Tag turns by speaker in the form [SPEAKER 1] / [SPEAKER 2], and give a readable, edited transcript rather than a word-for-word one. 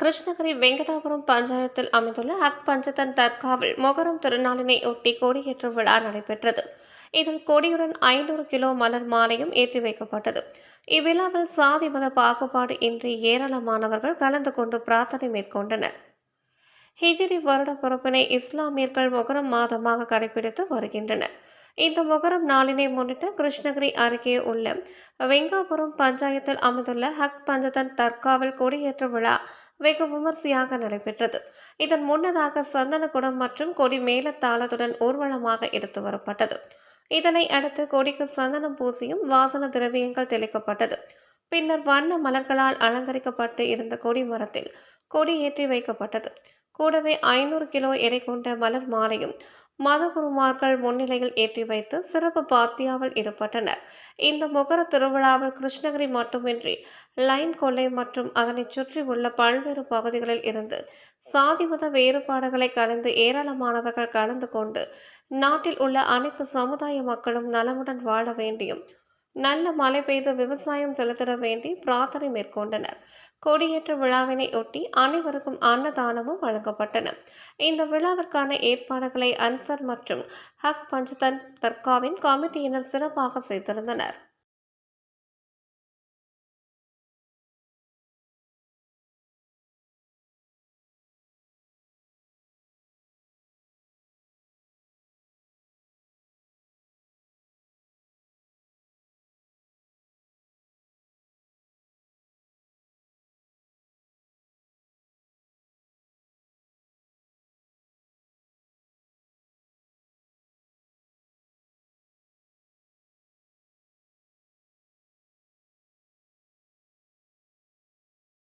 [SPEAKER 1] கிருஷ்ணகிரி வெங்கடாபுரம் பஞ்சாயத்தில் அமைந்துள்ள ஹக் பஞ்சதன் தர்காவில் மொகரம் திருநாளினை ஒட்டி கொடியேற்ற விழா நடைபெற்றது. இதில் கொடியுடன் 500 கிலோ மலர் மாலையும் ஏற்றி வைக்கப்பட்டது. இவ்விழாவில் சாதி மத பாகுபாடு இன்றி ஏராளமானவர்கள் கலந்து கொண்டு பிரார்த்தனை மேற்கொண்டனர். ஹிஜ்ரி வருட பிறப்பினை இஸ்லாமியர்கள் மொகரம் மாதமாக கடைபிடித்து வருகின்றனர். இந்த மொகரம் நாளினை முன்னிட்டு கிருஷ்ணகிரி அருகே உள்ள வெங்காபுரம் பஞ்சாயத்தில் அமைந்துள்ள ஹக் பஞ்சதன் தர்காவில் கொடியேற்ற விழா வெகு விமர்சையாக நடைபெற்றது. இதன் முன்னதாக சந்தனக்குடம் மற்றும் கொடி மேளதாளத்துடன் ஊர்வலமாக எடுத்து வரப்பட்டது. இதனை அடுத்து கொடிக்கு சந்தனம் பூசியும் வாசன திரவியங்கள் தெளிக்கப்பட்டது. பின்னர் வண்ண மலர்களால் அலங்கரிக்கப்பட்டு இருந்த கொடி மரத்தில் கொடி ஏற்றி வைக்கப்பட்டது. கூடவே 500 கிலோ எடை கொண்ட மலர் மாலையும் மதகுருமார்கள் முன்னிலையில் ஏற்றி வைத்து சிறப்பு பாத்தியாவில் ஈடுபட்டனர். இந்த மொகர திருவிழாவில் கிருஷ்ணகிரி மட்டுமின்றி லைன் கொள்ளை மற்றும் அதனை சுற்றி உள்ள பல்வேறு பகுதிகளில் இருந்து சாதி மத வேறுபாடுகளை கலந்து ஏராளமானவர்கள் கலந்து கொண்டு நாட்டில் உள்ள அனைத்து சமுதாய மக்களும் நலமுடன் வாழ வேண்டியும் நல்ல மழை பெய்து விவசாயம் செலுத்திட வேண்டி பிரார்த்தனை மேற்கொண்டனர். கொடியேற்ற விழாவினை ஒட்டி அனைவருக்கும் அன்னதானமும் வழங்கப்பட்டன. இந்த விழாவிற்கான ஏற்பாடுகளை அன்சர் மற்றும் ஹக் பஞ்சதன் தர்காவின் கமிட்டியினர் சிறப்பாக செய்திருந்தனர்.